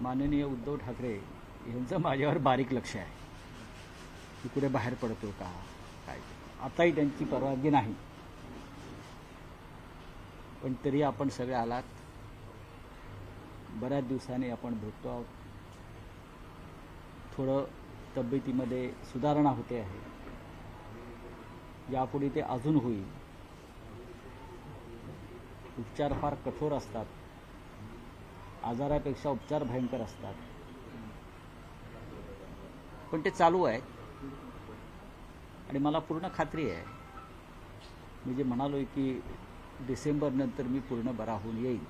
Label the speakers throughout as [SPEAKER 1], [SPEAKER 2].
[SPEAKER 1] माननीय उद्धव ठाकरे यांचं माझ्यावर बारीक लक्ष आहे की कुठे बाहेर पडतो का काय. आताही त्यांची परवानगी नाही, पण तरी आपण सगळे आलात. बऱ्याच दिवसांनी आपण भेटतो आहोत. थोडं तब्येतीमध्ये सुधारणा होते आहे. यापुढे ते अजून होईल. उपचार फार कठोर असतात, आजारापेक्षा उपचार भयंकर असतात, पण ते चालू आहेत. आणि मला पूर्ण खात्री आहे, मी जे म्हणालोय की डिसेंबर नंतर मी पूर्ण बरा होऊन येईल.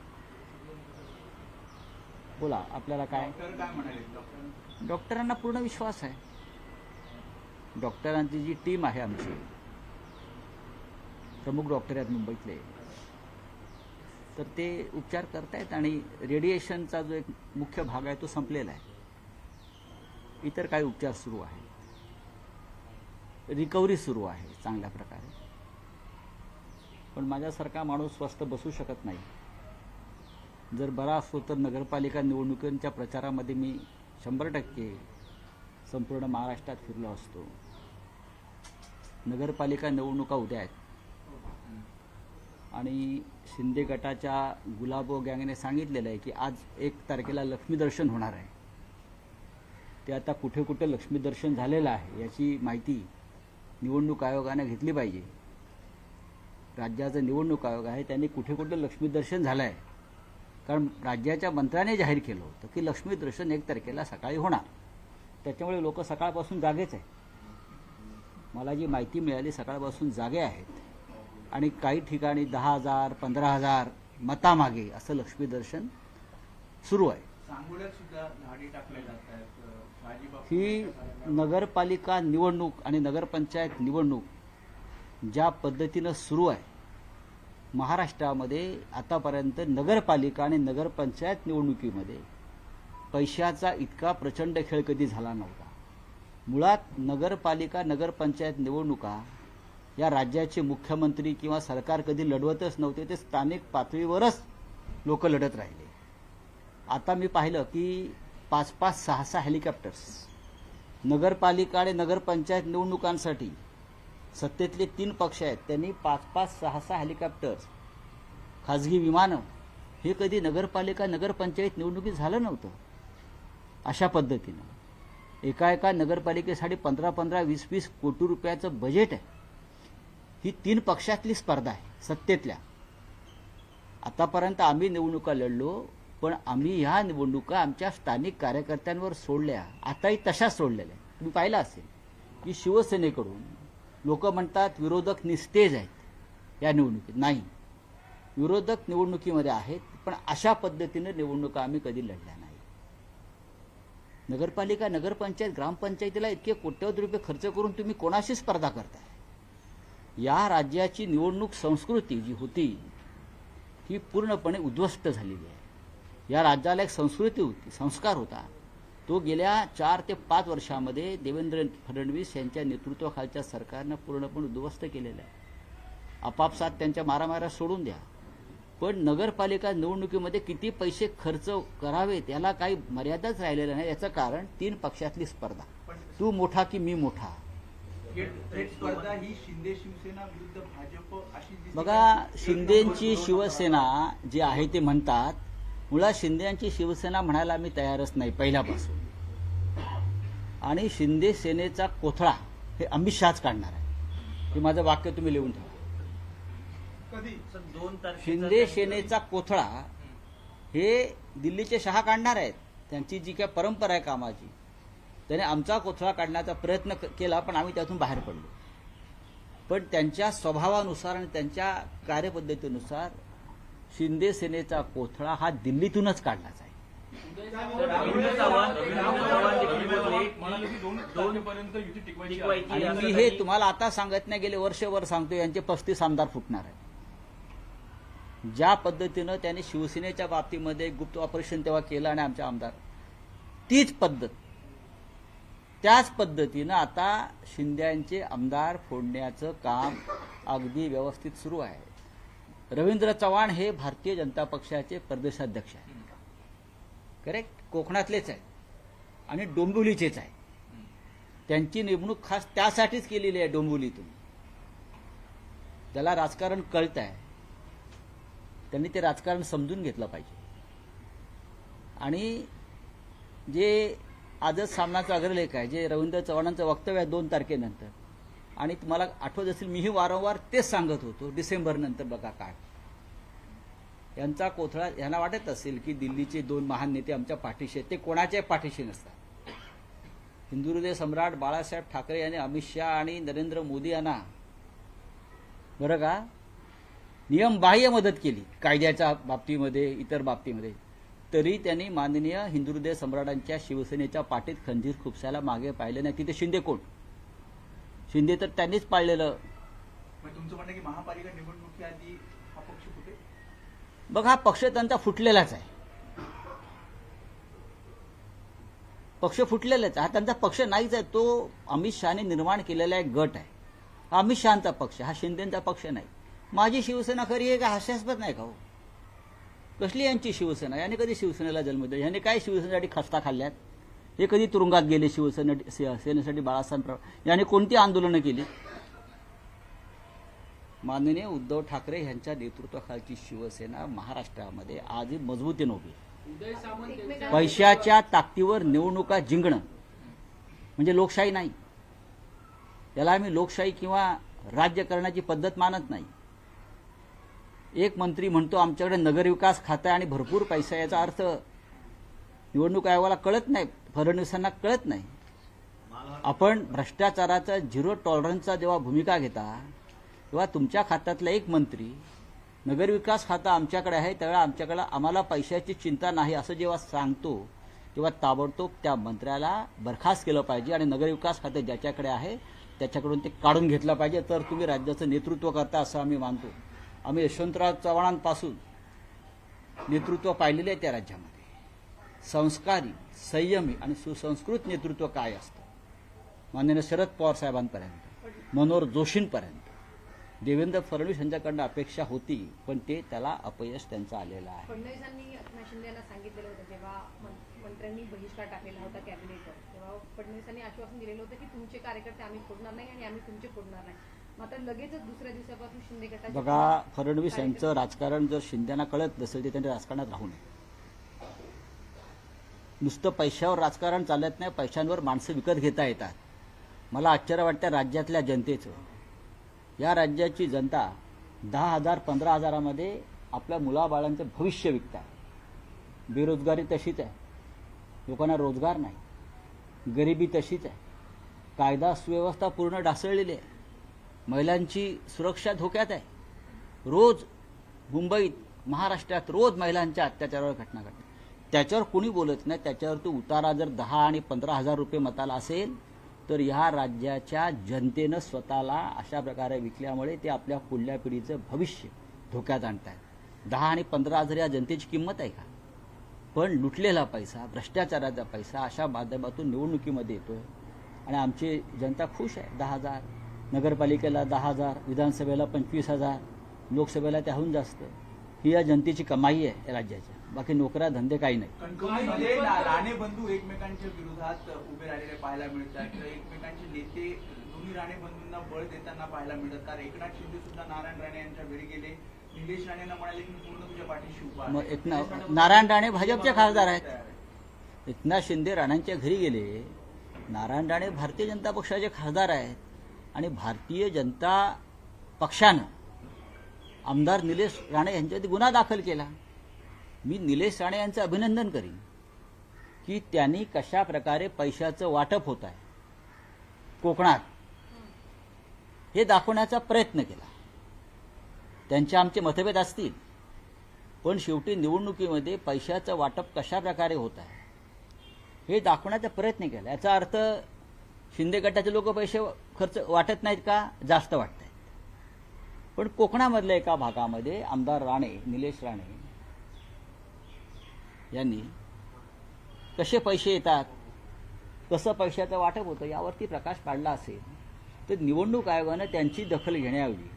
[SPEAKER 1] बोला, आपल्याला काय? डॉक्टरांना पूर्ण विश्वास आहे. डॉक्टरांची जी टीम आहे, आमची प्रमुख डॉक्टर आहेत मुंबईतले, तर ते उपचार करतायत. आणि रेडिएशनचा जो एक मुख्य भाग आहे तो संपलेला आहे. इतर काही उपचार सुरू आहे, रिकव्हरी सुरू आहे चांगल्या प्रकारे. पण माझ्यासारखा माणूस स्वस्थ बसू शकत नाही. जर बरा असतो तर नगरपालिका निवडणुकांच्या प्रचारामध्ये मी 100% संपूर्ण महाराष्ट्रात फिरलो असतो. नगरपालिका निवडणुका उद्या आहेत आणि शिंदे गटाच्या गुलाबो गँगने सांगितलेलं आहे की आज 1 तारखेला लक्ष्मीदर्शन होणार आहे. ते आता कुठे कुठे लक्ष्मीदर्शन झालेलं आहे याची माहिती निवडणूक आयोगाने घेतली पाहिजे. राज्याचं निवडणूक आयोग आहे, त्यांनी कुठे कुठे लक्ष्मीदर्शन झालं आहे. कारण राज्याच्या मंत्र्याने जाहीर केलं होतं की लक्ष्मीदर्शन 1 तारखेला सकाळी होणार. त्याच्यामुळे लोक सकाळपासून जागेच आहे. मला जी माहिती मिळाली, सकाळपासून जागे आहेत. आणि काही ठिकाणी 10,000 15,000 मतामागे असं लक्ष्मीदर्शन सुरू आहे. ही नगरपालिका निवडणूक आणि नगरपंचायत निवडणूक ज्या पद्धतीनं सुरू आहे महाराष्ट्रामध्ये, आतापर्यंत नगरपालिका आणि नगरपंचायत निवडणुकीमध्ये पैशाचा इतका प्रचंड खेळ कधी झाला नव्हता. मुळात नगरपालिका नगरपंचायत निवडणुका या राज्याचे मुख्यमंत्री किंवा सरकार कधी लढवतच नव्हते. ते स्थानिक पातळीवरच लोक लढत राहिले. आता मी पाहिलं की 5-5, 6-6 हेलिकॉप्टर्स नगरपालिका आणि नगरपंचायत निवडणुकांसाठी सत्तेतले 3 पक्ष आहेत, त्यांनी 5-5, 6-6 हेलिकॉप्टर्स, खाजगी विमानं, हे कधी नगरपालिका नगरपंचायत निवडणुकीत झालं नव्हतं. अशा पद्धतीनं एका नगरपालिकेसाठी 15-15, 20-20 कोटी रुपयाचं बजेट आहे. ही 3 पक्षातली स्पर्धा आहे सत्तेतल्या. आतापर्यंत आम्ही निवडणुका लढलो, पण आम्ही ह्या निवडणुका आमच्या स्थानिक कार्यकर्त्यांवर सोडल्या. आताही तशाच सोडलेल्या. तुम्ही पाहिलं असेल की शिवसेनेकडून लोक म्हणतात विरोधक निस्तेज आहेत या निवडणुकीत. नाही, विरोधक निवडणुकीमध्ये आहेत, पण अशा पद्धतीने निवडणुका आम्ही कधी लढल्या नाही. नगरपालिका नगरपंचायत ग्रामपंचायतीला इतके कोट्यवधी रुपये खर्च करून तुम्ही कोणाशी स्पर्धा करताय? या राज्याची निवडणूक संस्कृती जी होती ही पूर्णपणे उद्ध्वस्त झालेली आहे. या राज्याला एक संस्कृती होती, संस्कार होता, तो गेल्या 4 ते 5 वर्षामध्ये देवेंद्र फडणवीस यांच्या नेतृत्वाखालच्या सरकारनं पूर्णपणे उद्ध्वस्त केलेलं आहे. आपापसात त्यांच्या मारामाऱ्या सोडून द्या, पण नगरपालिका निवडणुकीमध्ये किती पैसे खर्च करावे त्याला काही मर्यादाच राहिलेल्या नाही. याचं कारण 3 पक्षातली स्पर्धा, तू मोठा की मी मोठा.
[SPEAKER 2] स्पर्धा ही शिंदे शिवसेना विरुद्ध भाजप अशी
[SPEAKER 1] बघा, शिंदेची शिवसेना जी आहे ते म्हणतात, मुळात शिंदेची शिवसेना म्हणायला मी तयारच नाही पहिल्यापासून. आणि शिंदे सेनेचा कोथळा हे अमित शहाच काढणार आहे. हे माझं वाक्य तुम्ही लिहून ठेवा. शिंदे सेनेचा कोथळा हे दिल्लीचे शहा काढणार आहेत. त्यांची जी काय परंपरा आहे कामाची, त्याने आमचा कोथळा काढण्याचा प्रयत्न केला, पण आम्ही त्यातून बाहेर पडलो. पण त्यांच्या स्वभावानुसार आणि त्यांच्या कार्यपद्धतीनुसार शिंदे सेनेचा कोथळा हा दिल्लीतूनच काढलाच आहे. आणि मी हे तुम्हाला आता सांगत नाही, गेले वर्षभर सांगतो, यांचे 35 आमदार फुटणार आहे. ज्या पद्धतीनं त्यांनी शिवसेनेच्या बाबतीमध्ये गुप्त ऑपरेशन तेव्हा केलं आणि आमचे आमदार, तीच पद्धत, त्याच पद्धतीनं आता शिंद्यांचे आमदार फोडण्याचं काम अगदी व्यवस्थित सुरू आहे. रवींद्र चव्हाण हे भारतीय जनता पक्षाचे प्रदेशाध्यक्ष आहेत. करेक्ट, कोकणातलेच आहे आणि डोंबिवलीचेच आहे. त्यांची नेमणूक खास त्यासाठीच केलेली आहे डोंबिवलीतून. त्याला राजकारण कळत आहे, त्यांनी ते राजकारण समजून घेतलं पाहिजे. आणि जे आजच सामनाचा अग्रलेख आहे, जे रवींद्र चव्हाणांचं वक्तव्य आहे 2 तारखेनंतर, आणि तुम्हाला आठवत असेल मीही वारंवार तेच सांगत होतो, डिसेंबर नंतर बघा काय यांचा कोथळा. यांना वाटत असेल की दिल्लीचे 2 महान नेते आमच्या पाठीशी आहेत. ते कोणाच्याही पाठीशी नसतात. हिंदुहृदय सम्राट बाळासाहेब ठाकरे यांनी अमित शहा आणि नरेंद्र मोदी यांना बरं का नियमबाह्य मदत केली कायद्याच्या बाबतीमध्ये, इतर बाबतीमध्ये, तरी त्यांनी माननीय हिंदुहृदय सम्राटांच्या शिवसेनेच्या पाठीत खंजीर खुपसायला मागे पाहिले नाही. तिथे शिंदे कोण? शिंदे तर त्यांनीच पाळलेलं.
[SPEAKER 2] मग तुमचं म्हणणं की महापालिका निवडणुकीआधी हा पक्ष कुठे?
[SPEAKER 1] बघ, हा पक्ष त्यांचा फुटलेलाच आहे. पक्ष फुटलेलाच आहे. हा त्यांचा पक्ष नाहीच आहे. तो अमित शहाने निर्माण केलेला एक गट आहे. हा अमित शहाचा पक्ष, हा शिंदेचा पक्ष नाही. माझी शिवसेना खरी आहे का? हास्यास्पद नाही का हो? कसली यांची शिवसेना? याने कधी शिवसेनेला जन्म दिला? याने काय शिवसेनेसाठी खस्ता खाल्ल्यात? हे कधी तुरुंगात गेले सेनेसाठी? बाळासाहेब याने कोणती आंदोलनं केली? माननीय उद्धव ठाकरे यांच्या नेतृत्वाखालची शिवसेना महाराष्ट्रामध्ये आजही मजबूतीने उभी आहे. पैशाच्या ताकदीवर निवडणुका जिंकणं म्हणजे लोकशाही नाही. याला आम्ही लोकशाही किंवा राज्य करण्याची पद्धत मानत नाही. एक मंत्री म्हणतो आमच्याकडे नगरविकास खातं आहे आणि भरपूर पैसा, याचा अर्थ निवडणूक आयोगाला कळत नाही, फडणवीसांना कळत नाही. आपण भ्रष्टाचाराचा 0 टॉलरन्सचा जेव्हा भूमिका घेता, तेव्हा तुमच्या खात्यातला एक मंत्री नगरविकास खातं आमच्याकडे आहे, त्यावेळेला आम्हाला पैशाची चिंता नाही असं जेव्हा सांगतो, तेव्हा ताबडतोब त्या मंत्र्याला बरखास्त केलं पाहिजे आणि नगरविकास खातं ज्याच्याकडे आहे त्याच्याकडून ते काढून घेतलं पाहिजे. तर तुम्ही राज्याचं नेतृत्व करता असं आम्ही मानतो. आम्ही यशवंतराव चव्हाणांपासून नेतृत्व पाहिलेले आहे त्या राज्यामध्ये. संस्कारी, संयमी आणि सुसंस्कृत नेतृत्व काय असतं, माननीय शरद पवार साहेबांपर्यंत, मनोहर जोशींपर्यंत, देवेंद्र फडणवीस यांच्याकडनं अपेक्षा होती, पण त्याला अपयश त्यांचं आलेलं आहे.
[SPEAKER 3] फडणवीसांनी एकनाथ शिंदे यांना सांगितलेलं होतं, जेव्हा मंत्र्यांनी बहिष्कार टाकलेला होता कॅबिनेटवर, तेव्हा फडणवीसांनी आश्वासन दिलेलं होतं की तुमचे कार्यकर्ते आम्ही फोडणार नाही आणि आम्ही तुमचे फोडणार नाही. मात्र लगेचच दुसऱ्या दिवसापासून शिंदे गटाचे
[SPEAKER 1] बघा, फडणवीस यांचं राजकारण जर शिंदेना कळत नसेल तर त्यांनी राजकारणात राहू नये. नुसतं पैशावर राजकारण चालत नाही, पैशांवर माणसं विकत घेता येतात. मला आश्चर्य वाटतं राज्यातल्या जनतेचं. या राज्याची जनता 10,000 15,000मध्ये आपल्या मुलाबाळांचं भविष्य विकतात. बेरोजगारी तशीच आहे, लोकांना रोजगार नाही, गरिबी तशीच आहे, कायदा सुव्यवस्था पूर्ण ढासळलेली आहे, महिलांची सुरक्षा धोक्यात आहे. रोज मुंबईत, महाराष्ट्रात रोज महिलांच्या अत्याचारावर घटना घडतात. त्याच्यावर कोणी बोलत नाही. त्याच्यावर तो उतारा जर 10 आणि 15,000 रुपये मताला असेल तर ह्या राज्याच्या जनतेनं स्वतःला अशा प्रकारे विकल्यामुळे ते आपल्या पुढल्या पिढीचं भविष्य धोक्यात आणत आहेत. 10 आणि 15,000 या जनतेची किंमत आहे का? पण लुटलेला पैसा, भ्रष्टाचाराचा पैसा अशा माध्यमातून निवडणुकीमध्ये येतोय आणि आमची जनता खुश आहे. 10,000 नगरपालिकेला, 10,000 विधानसभेला, 25,000 लोकसभेला, त्याहून जास्त. ही या जनतेची कमाई आहे या राज्याच्या. बाकी नोकऱ्या धंदे काही नाही.
[SPEAKER 2] कणकवलीमध्ये राणे बंधू एकमेकांच्या विरोधात उभे राहिलेले पाहायला मिळतात. तर एकमेकांचे नेते दोन्ही राणे बंधूंना बळ देताना पाहायला मिळतात. कारण एकनाथ शिंदे सुद्धा नारायण राणे यांच्या घरी गेले. निलेश राणेंना म्हणाले की मी पूर्ण तुझ्या पाठीशी उभा आहे.
[SPEAKER 1] मग नारायण राणे भाजपचे खासदार आहेत. एकनाथ शिंदे राणांच्या घरी गेले. नारायण राणे भारतीय जनता पक्षाचे खासदार आहेत आणि भारतीय जनता पक्षानं आमदार निलेश राणे यांच्यावरती गुन्हा दाखल केला. मी निलेश राणे यांचं अभिनंदन करीन की त्यांनी कशा प्रकारे पैशाचं वाटप होत आहे कोकणात हे दाखवण्याचा प्रयत्न केला. त्यांचे आमचे मतभेद असतील, पण शेवटी निवडणुकीमध्ये पैशाचं वाटप कशा प्रकारे होत आहे हे दाखवण्याचा प्रयत्न केला. याचा अर्थ शिंदे गटाचे लोक पैसे खर्च वाटत नाहीत का? जास्त वाटत आहेत. पण कोकणामधल्या एका भागामध्ये आमदार राणे, निलेश राणे यांनी कसे पैसे येतात, कसं पैशाचं वाटप होतं यावरती प्रकाश पाडला असेल तर निवडणूक आयोगानं त्यांची दखल घेण्याऐवजी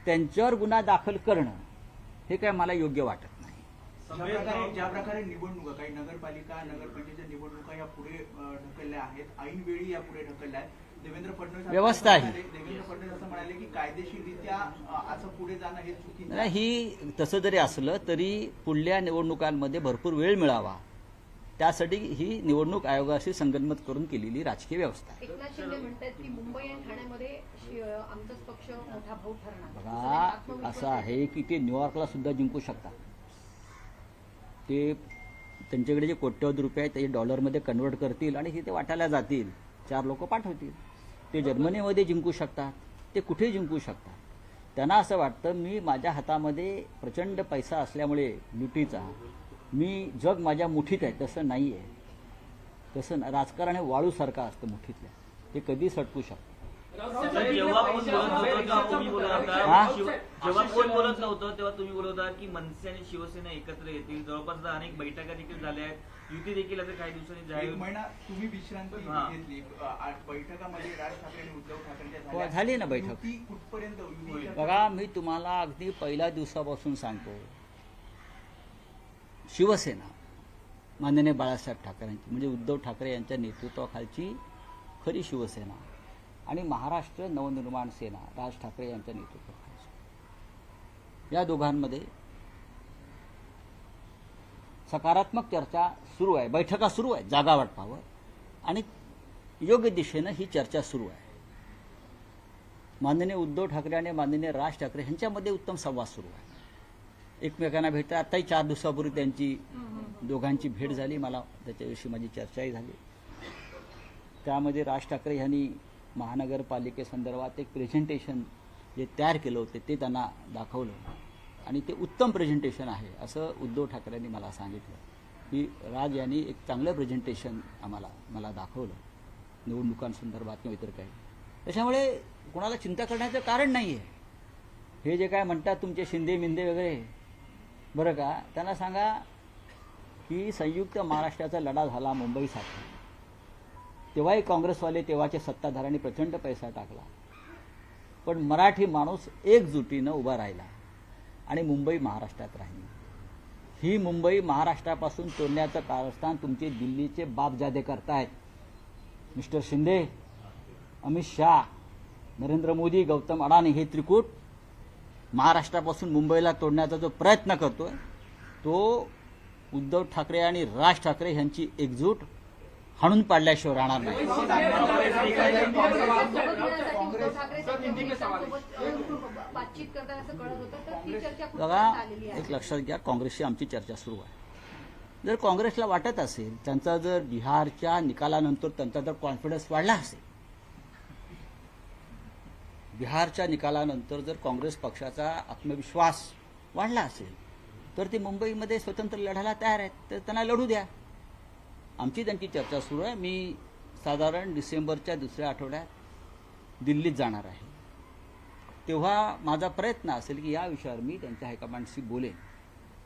[SPEAKER 1] त्यांच्यावर गुन्हा दाखल करणं हे काय मला योग्य वाटत नाही.
[SPEAKER 2] ज्या प्रकारे निवडणुका काही नगरपालिका नगरपंचायत निवडणुका या पुढे ढकलल्या आहेत, ऐन वेळी या पुढे ढकलल्या आहेत. देवेंद्र फडणवीस
[SPEAKER 1] व्यवस्था आहे.
[SPEAKER 2] देवेंद्र फडणवीस असं म्हणाले की कायदेशीररित्या असं पुढे जाणं हे चुकीचं आहे.
[SPEAKER 1] नाही, ही तसं जरी असलं तरी पुढल्या निवडणुकांमध्ये भरपूर वेळ मिळावा त्यासाठी ही निवडणूक आयोगाशी संगनमत करून केलेली राजकीय व्यवस्था आहे.
[SPEAKER 3] एकनाथ शिंदे म्हणतात की मुंबई आणि ठाण्यामध्ये आमचाच पक्ष मोठा भाऊ ठरणार.
[SPEAKER 1] बघा, असं आहे की ते न्यूयॉर्कला सुद्धा जिंकू शकतात. ते त्यांच्याकडे जे कोट्यवधी रुपये आहेत ते डॉलरमध्ये कन्वर्ट करतील आणि तिथे वाटायला जातील, 4 लोक पाठवतील. ते जर्मनीमध्ये जिंकू शकतात, ते कुठेही जिंकू शकतात. त्यांना असं वाटतं मी माझ्या हातामध्ये प्रचंड पैसा असल्यामुळे लुटीचा मी जग माझ्या मुठीत आहे. तसं नाही आहे. तसं राजकारण हे वाळूसारखं असतं मुठीतल्या, ते कधी सटकू शकतं.
[SPEAKER 4] जेव्हा कोण बोलत नव्हतं तेव्हा तुम्ही बोलत होता, जेव्हा कोण बोलत नव्हतं तेव्हा तुम्ही बोलत होता की मनसे आणि शिवसेना एकत्र येतील. जवळपास अनेक बैठका देखील झाल्या आहेत, युती देखील आता काही दिवसांनी जाहीर.
[SPEAKER 2] एक महिना तुम्ही विश्रांती घेतली, बैठकामध्ये राज ठाकरे आणि उद्धव ठाकरेंच्या
[SPEAKER 1] झाली ना बैठक.
[SPEAKER 2] युती कुठपर्यंत होईल?
[SPEAKER 1] बघा, मी तुम्हाला अगदी पहिल्या दिवसापासून सांगतो, शिवसेना माननीय बाळासाहेब ठाकरेंची म्हणजे उद्धव ठाकरे यांच्या नेतृत्वाखालची खरी शिवसेना आणि महाराष्ट्र नवनिर्माण सेना राज ठाकरे यांच्या नेतृत्वाखालची, या दोघांमध्ये सकारात्मक चर्चा सुरू आहे. बैठका सुरू आहे जागा वाटपावर आणि योग्य दिशेनं ही चर्चा सुरू आहे. माननीय उद्धव ठाकरे आणि माननीय राज ठाकरे यांच्यामध्ये उत्तम संवाद सुरू आहे. एकमेकांना भेटतात. आताही 4 दिवसापूर्वी त्यांची दोघांची भेट झाली. मला त्याच्याविषयी माझी चर्चाही झाली. त्यामध्ये राज ठाकरे यांनी महानगरपालिकेसंदर्भात एक प्रेझेंटेशन जे तयार केलं होतं ते त्यांना दाखवलं आणि ते उत्तम प्रेझेंटेशन आहे असं उद्धव ठाकरेंनी मला सांगितलं की राज यांनी एक चांगलं प्रेझेंटेशन मला दाखवलं निवडणुकांसंदर्भात किंवा इतर काही. त्याच्यामुळे कोणाला चिंता करण्याचं कारण नाही आहे. हे जे काय म्हणतात तुमचे शिंदे मिंदे वगैरे, बरं का, त्यांना सांगा की संयुक्त महाराष्ट्राचा लढा झाला मुंबईसाठी, तेव्हाही काँग्रेसवाले तेव्हाचे सत्ताधाऱ्यांनी प्रचंड पैसा टाकला, पण मराठी माणूस एकजुटीनं उभा राहिला आणि मुंबई महाराष्ट्रात राहिली. ही मुंबई महाराष्ट्रापासून तोडण्याचं कारस्थान तुमचे दिल्लीचे बापजादे करतायत. मिस्टर शिंदे, अमित शाह, नरेंद्र मोदी, गौतम अडाणी हे त्रिकूट महाराष्ट्रापासून मुंबईला तोडण्याचा जो प्रयत्न करतोय तो उद्धव ठाकरे आणि राज ठाकरे यांची एकजूट हाणून पाडल्याशिवाय राहणार नाही. बघा, एक लक्षात घ्या, काँग्रेसशी आमची चर्चा सुरू आहे. जर काँग्रेसला वाटत असेल, त्यांचा जर बिहारच्या निकालानंतर त्यांचा जर कॉन्फिडन्स वाढला असेल, बिहारच्या निकालानंतर जर काँग्रेस पक्षाचा आत्मविश्वास वाढला असेल तर ते मुंबईमध्ये स्वतंत्र लढायला तयार आहेत, तर त्यांना लढू द्या. आमची त्यांची चर्चा सुरू आहे. मी साधारण डिसेंबरच्या 2ऱ्या आठवड्यात दिल्लीत जाणार आहे. तेव्हा माझा प्रयत्न असेल की या विषयावर मी त्यांच्या हायकमांडशी बोलेन.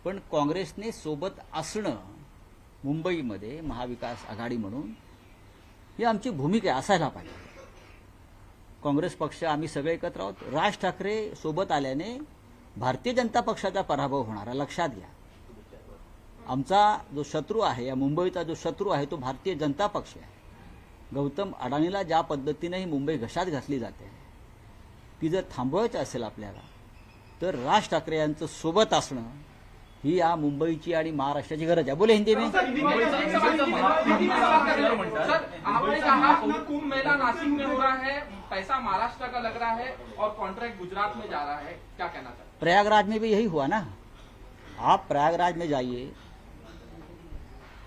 [SPEAKER 1] पण काँग्रेसने सोबत असणं मुंबईमध्ये महाविकास आघाडी म्हणून ही आमची भूमिका असायला पाहिजे. काँग्रेस पक्ष आम्ही सगळे एकत्र आहोत. राज ठाकरे सोबत आल्याने भारतीय जनता पक्षाचा पराभव होणार आहे, लक्षात घ्या. आमचा जो शत्रू आहे, या मुंबईचा जो शत्रू आहे तो भारतीय जनता पक्ष आहे. गौतम अडाणीला ज्या पद्धतीने ही मुंबई घशात घातली जाते ती जर थांबवायची असेल आपल्याला तर राज ठाकरे यांचं सोबत असणं ही या मुंबईची आणि महाराष्ट्राची गरज आहे. बोले हिंदी में.
[SPEAKER 5] आपने कहा कुंभ मेला नासिक में हो रहा है, पैसा महाराष्ट्र का लग रहा है और कॉन्ट्रैक्ट गुजरात में जा रहा है, क्या कहना चाहते हैं?
[SPEAKER 1] प्रयागराज में भी यही हुआ ना. आप प्रयागराज में जाइए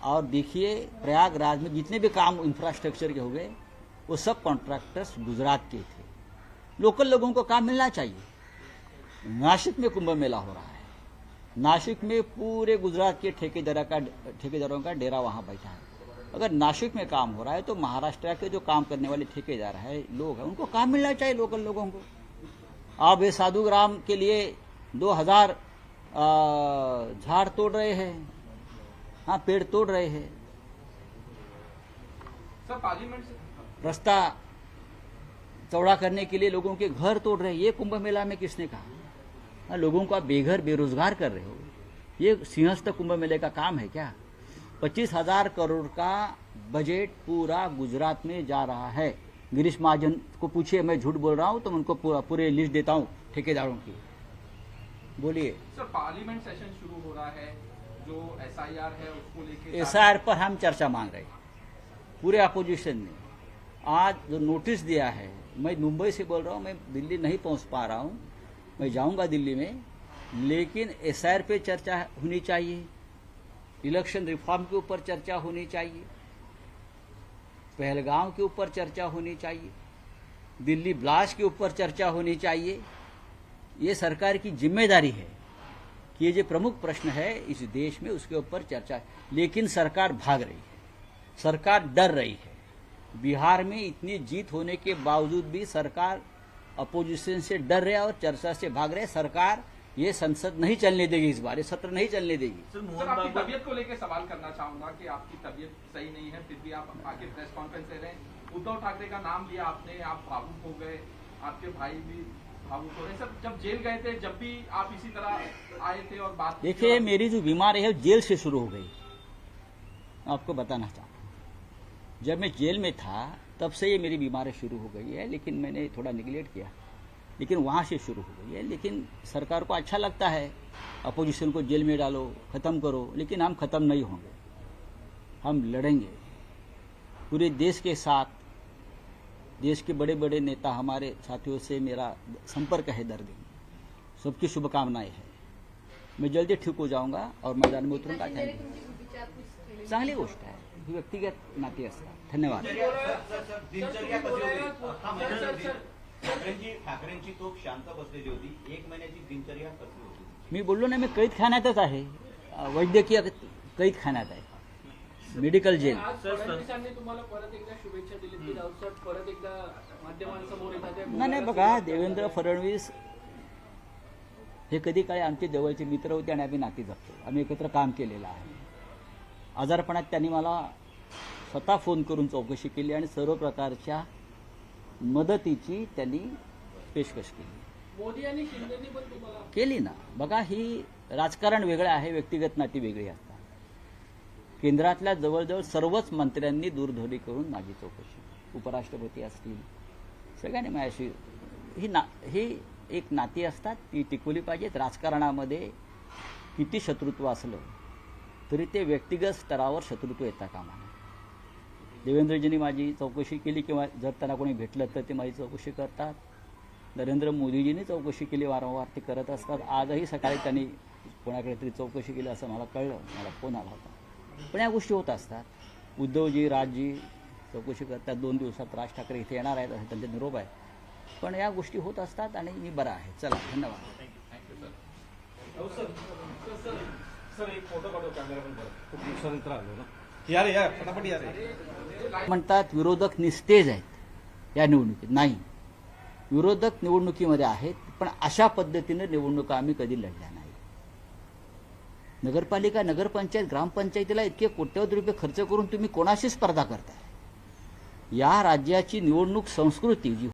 [SPEAKER 1] और देखिए, प्रयागराज में जितने भी काम इंफ्रास्ट्रक्चर के हुए वो सब कॉन्ट्रैक्टर्स गुजरात के थे. लोकल लोगों को काम मिलना चाहिए. नासिक में कुंभ मेला हो रहा है, नासिक में पूरे गुजरात के ठेकेदारों का डेरा वहां बैठा है. अगर नासिक में काम हो रहा है तो महाराष्ट्र के जो काम करने वाले ठेकेदार है, लोग हैं, उनको काम मिलना चाहिए लोकल लोगों को. आप ये साधु ग्राम के लिए 2000 झाड़ तोड़ रहे हैं, हाँ, पेड़ तोड़ रहे हैं.
[SPEAKER 5] सर, पार्लियामेंट से
[SPEAKER 1] रास्ता चौड़ा करने के लिए लोगों के घर तोड़ रहे हैं. ये कुंभ मेला में किसने कहा? हाँ, लोगों को आप बेघर बेरोजगार कर रहे हो. ये सिंहस्थ कुंभ मेले का काम है क्या? 25,000 करोड़ का बजट पूरा गुजरात में जा रहा है। गिरीश महाजन को पूछिए, मैं झूठ बोल रहा हूं तो मैं उनको पूरे लिस्ट देता हूं ठेकेदारों की। बोलिए।
[SPEAKER 5] सर पार्लियामेंट सेशन शुरू हो रहा है, जो एसआईआर है उसको लेके
[SPEAKER 1] एसआईआर पर हम चर्चा मांग रहे हैं। पूरे अपोजिशन ने आज जो नोटिस दिया है, मैं मुंबई से बोल रहा हूं, मैं दिल्ली नहीं पहुंच पा रहा हूं, मैं जाऊंगा दिल्ली में, लेकिन एसआईआर पे चर्चा होनी चाहिए, इलेक्शन रिफॉर्म के ऊपर चर्चा होनी चाहिए, पहलगांव के ऊपर चर्चा होनी चाहिए, दिल्ली ब्लास्ट के ऊपर चर्चा होनी चाहिए। ये सरकार की जिम्मेदारी है कि ये जो प्रमुख प्रश्न है इस देश में उसके ऊपर चर्चा है। लेकिन सरकार भाग रही है, सरकार डर रही है। बिहार में इतनी जीत होने के बावजूद भी सरकार अपोजिशन से डर रहा है और चर्चा से भाग रहे हैं। सरकार ये संसद नहीं चलने देगी, इस बार ये सत्र नहीं चलने देगी।
[SPEAKER 4] सर
[SPEAKER 5] सर
[SPEAKER 4] मोहन
[SPEAKER 5] आपकी
[SPEAKER 4] बाबू
[SPEAKER 5] तबीयत को लेकर सवाल करना चाहूंगा कि आपकी तबीयत सही नहीं है, फिर भी आप आगे प्रेस कॉन्फ्रेंस ले रहे हैं। उद्धव ठाकरे का नाम लिया आपने, आप भावुक हो गए, आपके भाई भी भावुक हो रहे। सर जब जेल गए थे, जब भी आप इसी तरह आए थे और बात
[SPEAKER 1] देखिए, मेरी जो बीमारी है जेल से शुरू हो गई। आपको बताना चाहता हूं, जब मैं जेल में था तब से ये मेरी बीमारी शुरू हो गई है, लेकिन मैंने थोड़ा निगलेक्ट किया, लेकिन वहां से शुरू हो गई है। लेकिन सरकार को अच्छा लगता है अपोजिशन को जेल में डालो, खत्म करो, लेकिन हम खत्म नहीं होंगे, हम लड़ेंगे पूरे देश के साथ। देश के बड़े बड़े नेता हमारे साथियों से मेरा संपर्क है, दर्द, सबकी शुभकामनाएं हैं। मैं जल्दी ठीक हो जाऊंगा और मैदान में उतरूंगा। चांगली गोष्ट आहे, ही व्यक्तिगत नाती असतात। धन्यवाद।
[SPEAKER 6] दिनचर्या कशी होती? अख्खा महिना ठाकरेंची तोफ शांत बसलेली होती, 1 महिन्याची दिनचर्या कशी होती?
[SPEAKER 1] मी बोललो ना, मी कैदखान्यातच आहे, वैद्यकीय कैदखान्यात आहे, मेडिकल जेल।
[SPEAKER 7] आज फडणवीसांनी तुम्हाला परत एकदा शुभेच्छा दिली की राऊत परत एकदा माध्यमांसमोर येतात।
[SPEAKER 1] नाही बघा, देवेंद्र फडणवीस हे कधी काळी आमचे जवळचे मित्र होते आणि आम्ही नाती जपतो, आम्ही एकत्र काम केलेलं आहे। आजारपणात त्यांनी मला स्वतः फोन करून चौकशी केली आणि सर्व प्रकारच्या मदतीची त्यांनी पेशकश केली।
[SPEAKER 7] मोदी आणि शिंदेनी पण तुम्हाला
[SPEAKER 1] केली ना। बघा, ही राजकारण वेगळं आहे, व्यक्तिगत नाती वेगळी असतात। केंद्रातल्या जवळजवळ सर्वच मंत्र्यांनी दूरध्वनी करून माझी चौकशी, उपराष्ट्रपती असतील, सगळ्यांनी माझ्याशी ही एक नाती असतात, ती टिकवली पाहिजेत। राजकारणामध्ये किती शत्रुत्व असलं तरी ते व्यक्तिगत स्तरावर शत्रुत्व येता कामा नये। देवेंद्रजींनी माझी चौकशी केली, किंवा जर त्यांना कोणी भेटलं तर ते माझी चौकशी करतात। नरेंद्र मोदीजींनी चौकशी केली, वारंवार ते करत असतात। आजही सकाळी त्यांनी कोणाकडे तरी चौकशी केली असं मला कळलं, मला फोन आला होता। पण या गोष्टी होत असतात। उद्धवजी, राजजी चौकशी करतात, 2 दिवसात राज ठाकरे इथे येणार आहेत असं त्यांचा निरोप आहे। पण या गोष्टी होत असतात आणि मी बरा आहे। चला, धन्यवाद।
[SPEAKER 6] सर एक फोटो काढू कॅमेरामॅन, खूप दिवसानंतर आलो ना, यार फटाफट यार।
[SPEAKER 1] म्हणतात विरोधक निस्तेज आहेत या निवडणुकीत, नाही, विरोधक निवडणुकीमध्ये आहेत, पण अशा पद्धतीने निवडणुका आम्ही कधी लढल्या नाही। नगरपालिका, नगरपंचायत, ग्रामपंचायतीला इतके कोट्यवधी रुपये खर्च करून तुम्ही कोणाशी स्पर्धा करताय? या राज्याची निवडणूक संस्कृती जी